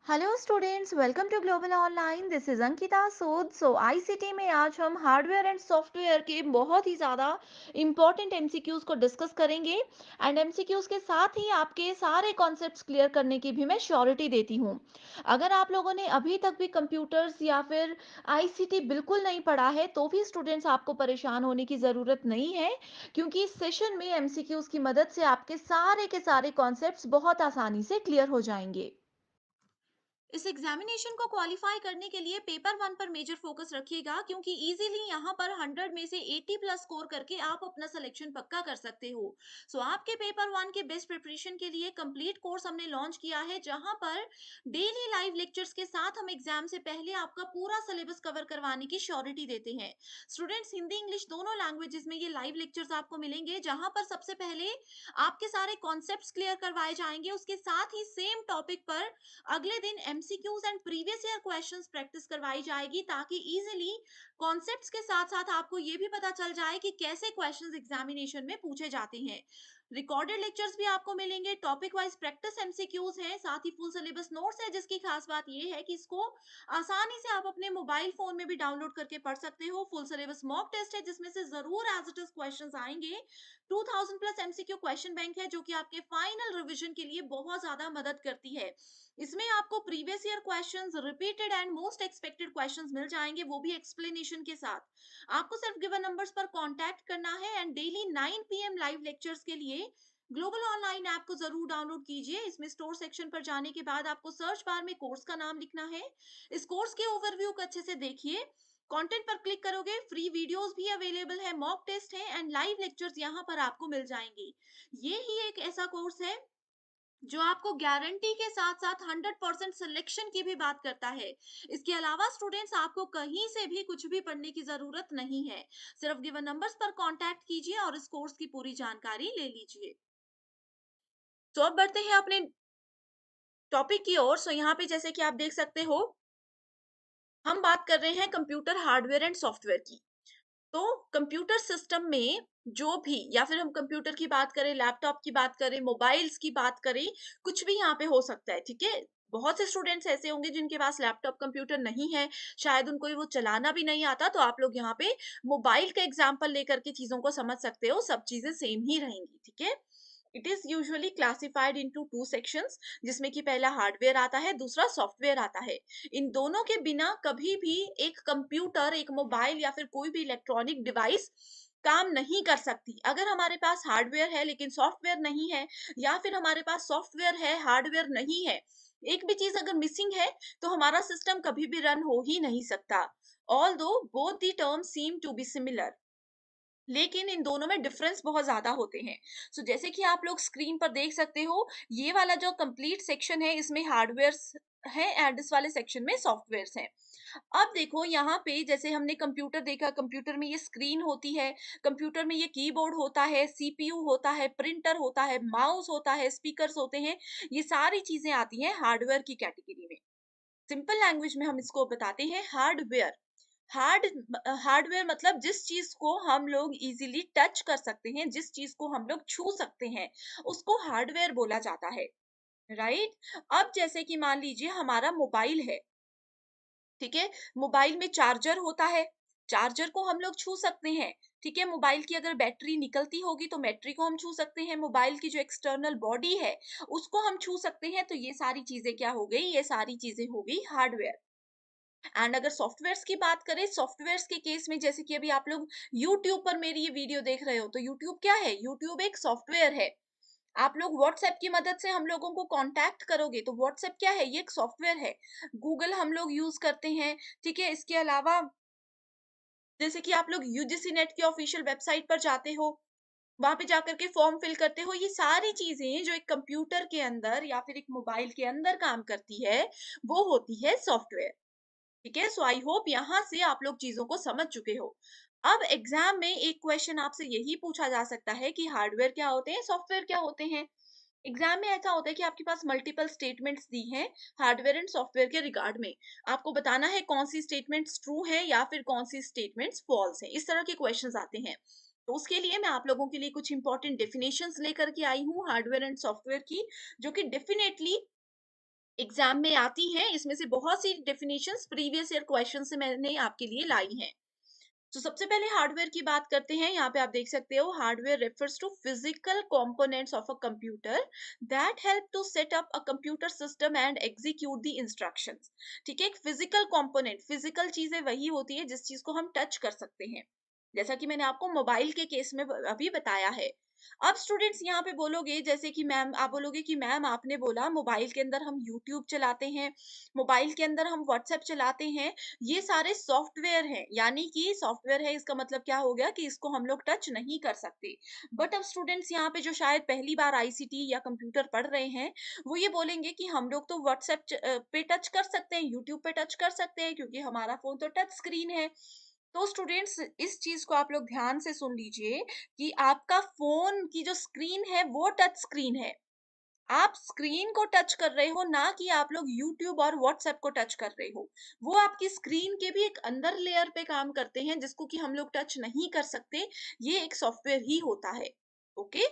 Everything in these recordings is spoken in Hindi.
Hello students, welcome to global online. This is Ankita Sood. ICT में आज हम हार्डवेयर एंड सॉफ्टवेयर के बहुत ही ज़्यादा इंपॉर्टेंट एमसीक्यूज को डिस्कस करेंगे। एंड एमसीक्यूज के साथ ही आपके सारे कॉन्सेप्ट्स क्लियर करने की भी मैं श्योरिटी देती हूँ। अगर आप लोगों ने अभी तक भी कंप्यूटर्स या फिर आईसीटी बिल्कुल नहीं पढ़ा है तो भी स्टूडेंट्स आपको परेशान होने की ज़रूरत नहीं है, क्योंकि इस सेशन में एमसीक्यूज की मदद से आपके सारे के सारे कॉन्सेप्ट्स बहुत आसानी से क्लियर हो जाएंगे। इस एग्जामिनेशन को क्वालिफाई करने के लिए पेपर वन पर मेजर फोकस रखिएगा, क्योंकि इजीली यहाँ पर 100 में से 80 प्लस स्कोर करके आप अपना सिलेक्शन पक्का कर सकते हो। आपके पेपर वन के बेस्ट प्रिपरेशन के लिए कंप्लीट कोर्स हमने लॉन्च किया है, जहाँ पर डेली लाइव लेक्चर्स के साथ हम एग्जाम से पहले आपका पूरा सिलेबस कवर करवाने की श्योरिटी देते हैं। स्टूडेंट्स, हिंदी इंग्लिश दोनों लैंग्वेजेस में ये लाइव लेक्चर्स आपको मिलेंगे, जहाँ पर सबसे पहले आपके सारे कॉन्सेप्ट्स क्लियर करवाए जाएंगे। उसके साथ ही सेम टॉपिक पर अगले दिन MCQs and previous year questions practice करवाई जाएगी, ताकि इजीली कॉन्सेप्ट्स के साथ साथ आपको ये भी पता चल जाए कि कैसे क्वेश्चंस एग्जामिनेशन में पूछे जाते हैं। रिकॉर्डेड लेक्चर्स भी आपको मिलेंगे, टॉपिक वाइज प्रैक्टिस एमसीक्यूज हैं, साथ ही फुल सिलेबस नोट्स है, जिसकी खास बात ये है कि इसको आसानी से आप अपने मोबाइल फोन में भी डाउनलोड करके पढ़ सकते हो। फुल सिलेबस मॉक टेस्ट है, जिसमें से जरूर एज इट इज क्वेश्चंस आएंगे। 2000 प्लस एमसीक्यू क्वेश्चन बैंक है, जो कि आपके फाइनल रिवीजन के लिए बहुत ज्यादा मदद करती है। इसमें आपको previous year questions, repeated and most expected questions मिल जाएंगे, वो भी एक्सप्लेनेशन के साथ। आपको सिर्फ गिवन नंबर्स पर कांटेक्ट करना है। And daily 9 PM live lectures के लिए ग्लोबल ऑनलाइन ऐप को जरूर डाउनलोड कीजिए। इसमें स्टोर सेक्शन पर जाने के बाद आपको सर्च बार में कोर्स का नाम लिखना है। इस कोर्स के ओवरव्यू को अच्छे से देखिए। कंटेंट पर क्लिक करोगे, फ्री वीडियोस भी अवेलेबल है, मॉक टेस्ट है एंड लाइव लेक्चर्स यहाँ पर आपको मिल जाएंगे। ये ही एक ऐसा कोर्स है जो आपको गारंटी के साथ साथ 100% सिलेक्शन की भी बात करता है। इसके अलावा स्टूडेंट्स, आपको कहीं से भी कुछ भी पढ़ने की जरूरत नहीं है। सिर्फ गिवन नंबर्स पर कांटेक्ट कीजिए और इस कोर्स की पूरी जानकारी ले लीजिए। तो अब बढ़ते हैं अपने टॉपिक की ओर। यहाँ पे जैसे कि आप देख सकते हो, हम बात कर रहे हैं कंप्यूटर हार्डवेयर एंड सॉफ्टवेयर की। तो कंप्यूटर सिस्टम में जो भी, या फिर हम कंप्यूटर की बात करें, लैपटॉप की बात करें, मोबाइल्स की बात करें, कुछ भी यहाँ पे हो सकता है, ठीक है। बहुत से स्टूडेंट्स ऐसे होंगे जिनके पास लैपटॉप कंप्यूटर नहीं है, शायद उनको वो चलाना भी नहीं आता, तो आप लोग यहाँ पे मोबाइल का एग्जाम्पल लेकर के चीजों को समझ सकते हो। सब चीजें सेम ही रहेंगी, ठीक है। It is usually classified into two sections, जिसमें कि पहला हार्डवेयर आता है, दूसरा सॉफ्टवेयर आता है। इन दोनों के बिना कभी भी एक कंप्यूटर, एक मोबाइल या फिर कोई भी इलेक्ट्रॉनिक डिवाइस काम नहीं कर सकती। अगर हमारे पास हार्डवेयर है लेकिन सॉफ्टवेयर नहीं है, या फिर हमारे पास सॉफ्टवेयर है हार्डवेयर नहीं है, एक भी चीज अगर मिसिंग है, तो हमारा सिस्टम कभी भी रन हो ही नहीं सकता। Although both the term seem to be similar, लेकिन इन दोनों में डिफरेंस बहुत ज्यादा होते हैं। जैसे कि आप लोग स्क्रीन पर देख सकते हो, ये वाला जो कंप्लीट सेक्शन है, इसमें हार्डवेयर्स है एंड इस वाले सेक्शन में सॉफ्टवेयर्स हैं। अब देखो यहाँ पे, जैसे हमने कंप्यूटर देखा, कंप्यूटर में ये स्क्रीन होती है, कंप्यूटर में ये कीबोर्ड होता है, सीपीयू होता है, प्रिंटर होता है, माउस होता है, स्पीकर्स होते हैं। ये सारी चीजें आती हैं हार्डवेयर की कैटेगरी में। सिंपल लैंग्वेज में हम इसको बताते हैं हार्डवेयर। हार्ड हार्डवेयर मतलब जिस चीज को हम लोग इजीली टच कर सकते हैं, जिस चीज को हम लोग छू सकते हैं, उसको हार्डवेयर बोला जाता है, राइट। अब जैसे कि मान लीजिए हमारा मोबाइल है, ठीक है। मोबाइल में चार्जर होता है, चार्जर को हम लोग छू सकते हैं, ठीक है। मोबाइल की अगर बैटरी निकलती होगी तो बैटरी को हम छू सकते हैं, मोबाइल की जो एक्सटर्नल बॉडी है उसको हम छू सकते हैं। तो ये सारी चीजें क्या हो गई, ये सारी चीजें हो गई हार्डवेयर। एंड अगर सॉफ्टवेयर्स की बात करें, सॉफ्टवेयर्स के केस में, जैसे कि अभी आप लोग यूट्यूब पर मेरी ये वीडियो देख रहे हो, तो यूट्यूब क्या है, यूट्यूब एक सॉफ्टवेयर है। आप लोग व्हाट्सएप की मदद से हम लोगों को कांटेक्ट करोगे, तो व्हाट्सएप क्या है, ये एक सॉफ्टवेयर है। गूगल हम लोग यूज करते हैं, ठीक है। इसके अलावा जैसे कि आप लोग यूजीसी नेट की ऑफिशियल वेबसाइट पर जाते हो, वहां पे जाकर के फॉर्म फिल करते हो, ये सारी चीजें जो एक कंप्यूटर के अंदर या फिर एक मोबाइल के अंदर काम करती है, वो होती है सॉफ्टवेयर, ठीक है। आई होप यहाँ से आप लोग चीजों को समझ चुके हो। अब एग्जाम में एक क्वेश्चन आपसे यही पूछा जा सकता है कि हार्डवेयर क्या होते हैं, सॉफ्टवेयर क्या होते हैं। एग्जाम में ऐसा होता है कि आपके पास मल्टीपल स्टेटमेंट्स दी हैं हार्डवेयर एंड सॉफ्टवेयर के रिगार्ड में। आपको बताना है कौन सी स्टेटमेंट्स ट्रू है या फिर कौन सी स्टेटमेंट्स फॉल्स है। इस तरह के क्वेश्चंस आते हैं। तो उसके लिए मैं आप लोगों के लिए कुछ इंपॉर्टेंट डेफिनेशंस लेकर के आई हूँ हार्डवेयर एंड सॉफ्टवेयर की, जो कि डेफिनेटली एग्जाम में आती हैं, इसमें से बहुत सी डेफिनेशंस प्रीवियस ईयर क्वेश्चन से मैंने आपके लिए लाई हैं। तो सबसे पहले हार्डवेयर की बात करते हैं। यहाँ पे आप देख सकते हो, hardware refers to physical components of a computer that help to set up a computer system and execute the instructions. ठीक है, एक फिजिकल कंपोनेंट, फिजिकल चीजें वही होती है जिस चीज को हम टच कर सकते हैं, जैसा कि मैंने आपको मोबाइल के केस में अभी बताया है। अब स्टूडेंट्स यहाँ पे बोलोगे, जैसे कि मैम, आप बोलोगे कि मैम आपने बोला मोबाइल के अंदर हम यूट्यूब चलाते हैं, मोबाइल के अंदर हम व्हाट्सएप चलाते हैं, ये सारे सॉफ्टवेयर हैं, यानी कि सॉफ्टवेयर है, इसका मतलब क्या हो गया कि इसको हम लोग टच नहीं कर सकते। बट अब स्टूडेंट्स यहाँ पे जो शायद पहली बार आईसीटी या कंप्यूटर पढ़ रहे हैं, वो ये बोलेंगे कि हम लोग तो व्हाट्सएप पे टच कर सकते हैं, यूट्यूब पे टच कर सकते हैं, क्योंकि हमारा फोन तो टच स्क्रीन है। तो स्टूडेंट्स इस चीज को आप लोग ध्यान से सुन लीजिए कि आपका फोन की जो स्क्रीन है वो टच स्क्रीन है। आप स्क्रीन को टच कर रहे हो, ना कि आप लोग यूट्यूब और व्हाट्सएप को टच कर रहे हो। वो आपकी स्क्रीन के भी एक अंदर लेयर पे काम करते हैं, जिसको कि हम लोग टच नहीं कर सकते। ये एक सॉफ्टवेयर ही होता है। ओके,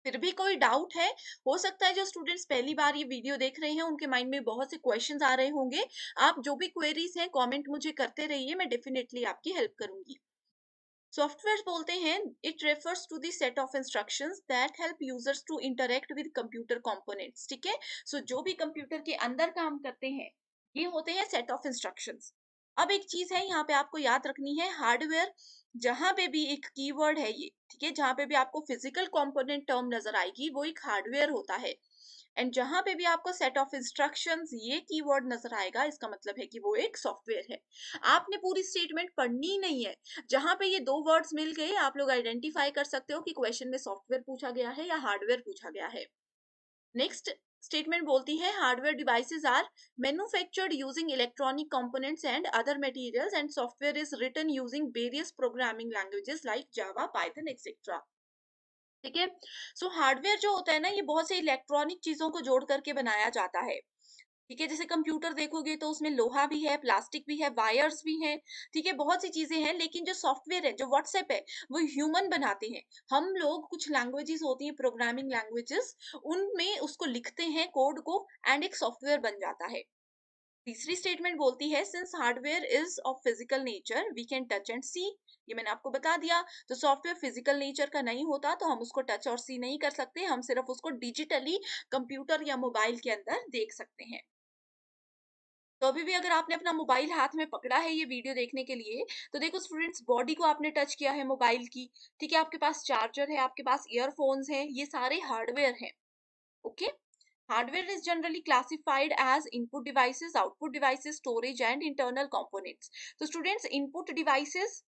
फिर भी कोई डाउट है? हो सकता है जो स्टूडेंट्स पहली बार ये वीडियो देख रहे हैं उनके माइंड में बहुत से क्वेश्चंस आ रहे होंगे। आप जो भी क्वेरीज हैं कमेंट मुझे करते रहिए, मैं डेफिनेटली आपकी हेल्प करूंगी। सॉफ्टवेयर बोलते हैं, it refers to the set of instructions that help users to interact with computer components. ठीक है, सो जो भी कंप्यूटर के अंदर काम करते हैं, ये होते हैं सेट ऑफ इंस्ट्रक्शंस। अब एक चीज है यहाँ पे आपको याद रखनी है, हार्डवेयर जहां पे भी एक कीवर्ड है ये, ठीक है, जहां पे भी आपको फिजिकल कंपोनेंट टर्म नजर आएगी वो एक हार्डवेयर होता है। एंड जहां पे भी आपको सेट ऑफ इंस्ट्रक्शंस ये कीवर्ड नजर आएगा, इसका मतलब है कि वो एक सॉफ्टवेयर है। आपने पूरी स्टेटमेंट पढ़नी नहीं है। जहां पे ये दो वर्ड्स मिल गए, आप लोग आइडेंटिफाई कर सकते हो कि क्वेश्चन में सॉफ्टवेयर पूछा गया है या हार्डवेयर पूछा गया है। नेक्स्ट स्टेटमेंट बोलती है, hardware devices are manufactured using electronic components and other materials and software is written using various programming languages like Java, Python, etcetera. ठीक है, सो हार्डवेयर जो होता है ना, ये बहुत से इलेक्ट्रॉनिक चीजों को जोड़ करके बनाया जाता है। ठीक है, जैसे कंप्यूटर देखोगे तो उसमें लोहा भी है, प्लास्टिक भी है, वायर्स भी हैं। ठीक है, बहुत सी चीजें हैं, लेकिन जो सॉफ्टवेयर है, जो व्हाट्सएप है, वो ह्यूमन बनाते हैं। हम लोग कुछ लैंग्वेजेस होती हैं, प्रोग्रामिंग लैंग्वेजेस, उनमें उसको लिखते हैं कोड को, एंड एक सॉफ्टवेयर बन जाता है। तीसरी स्टेटमेंट बोलती है, since hardware is of physical nature we can touch and see. ये मैंने आपको बता दिया। तो सॉफ्टवेयर फिजिकल नेचर का नहीं होता, तो हम उसको टच और सी नहीं कर सकते, हम सिर्फ उसको डिजिटली कंप्यूटर या मोबाइल के अंदर देख सकते हैं। तो अभी भी अगर आपने अपना मोबाइल हाथ में पकड़ा है ये वीडियो देखने के लिए, तो देखो स्टूडेंट्स, बॉडी को आपने टच किया है मोबाइल की। ठीक है, आपके पास चार्जर है, आपके पास ईयरफोन्स हैं, ये सारे हार्डवेयर हैं। Okay, hardware is generally classified as input devices, output devices, storage and internal components. तो students, input devices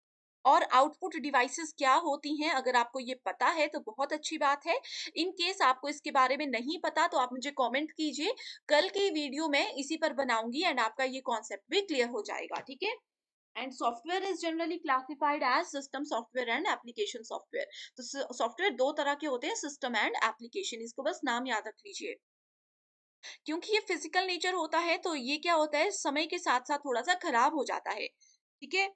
और आउटपुट डिवाइसेस क्या होती हैं, अगर आपको ये पता है तो बहुत अच्छी बात है। इन केस आपको इसके बारे में नहीं पता तो आप मुझे कमेंट कीजिए, कल की वीडियो में इसी पर बनाऊंगी एंड आपका ये कॉन्सेप्ट भी क्लियर हो जाएगा। ठीक है, and software is generally classified as system software and application software. तो सॉफ्टवेयर दो तरह के होते हैं, सिस्टम एंड एप्लीकेशन, इसको बस नाम याद रख लीजिए। क्योंकि ये फिजिकल नेचर होता है, तो ये क्या होता है, समय के साथ साथ थोड़ा सा खराब हो जाता है। ठीक है,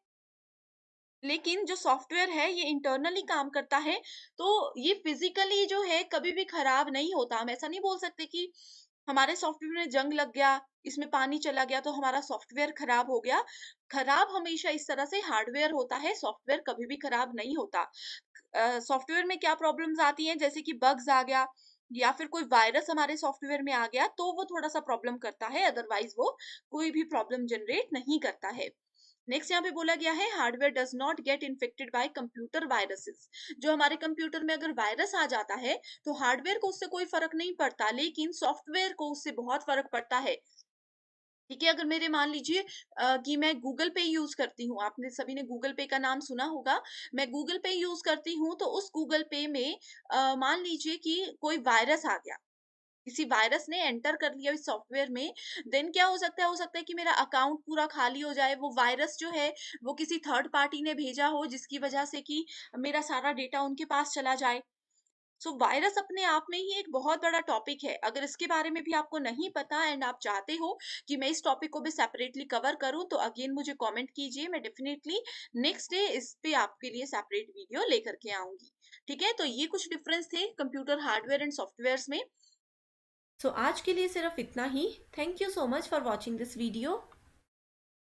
लेकिन जो सॉफ्टवेयर है ये इंटरनली काम करता है, तो ये फिजिकली जो है कभी भी खराब नहीं होता। हम ऐसा नहीं बोल सकते कि हमारे सॉफ्टवेयर में जंग लग गया, इसमें पानी चला गया तो हमारा सॉफ्टवेयर खराब हो गया। खराब हमेशा इस तरह से हार्डवेयर होता है, सॉफ्टवेयर कभी भी खराब नहीं होता। सॉफ्टवेयर में क्या प्रॉब्लम्स आती हैं, जैसे कि बग्स आ गया या फिर कोई वायरस हमारे सॉफ्टवेयर में आ गया, तो वो थोड़ा सा प्रॉब्लम करता है, अदरवाइज वो कोई भी प्रॉब्लम जनरेट नहीं करता है। नेक्स्ट यहाँ पे बोला गया है, hardware does not get infected by computer viruses. जो हमारे कंप्यूटर में अगर वायरस आ जाता है, तो हार्डवेयर को उससे कोई फर्क नहीं पड़ता, लेकिन सॉफ्टवेयर को उससे बहुत फर्क पड़ता है। ठीक है, अगर मेरे मान लीजिए कि मैं गूगल पे यूज करती हूँ, आपने सभी ने गूगल पे का नाम सुना होगा। मैं गूगल पे यूज करती हूँ, तो उस गूगल पे में मान लीजिए कि कोई वायरस आ गया, किसी वायरस ने एंटर कर लिया इस सॉफ्टवेयर में, देन क्या हो सकता है कि मेरा अकाउंट पूरा खाली हो जाए। वो वायरस जो है वो किसी थर्ड पार्टी ने भेजा हो, जिसकी वजह से कि मेरा सारा डेटा उनके पास चला जाए। सो वायरस अपने आप में ही एक बहुत बड़ा टॉपिक है। अगर इसके बारे में भी आपको नहीं पता एंड आप चाहते हो कि मैं इस टॉपिक को भी सेपरेटली कवर करूं, तो अगेन मुझे कमेंट कीजिए, मैं डेफिनेटली नेक्स्ट डे इस पे आपके लिए सेपरेट वीडियो लेकर के आऊंगी। ठीक है, तो ये कुछ डिफरेंस थे कंप्यूटर हार्डवेयर एंड सॉफ्टवेयर में। सो आज के लिए सिर्फ इतना ही। Thank you so much for watching this video.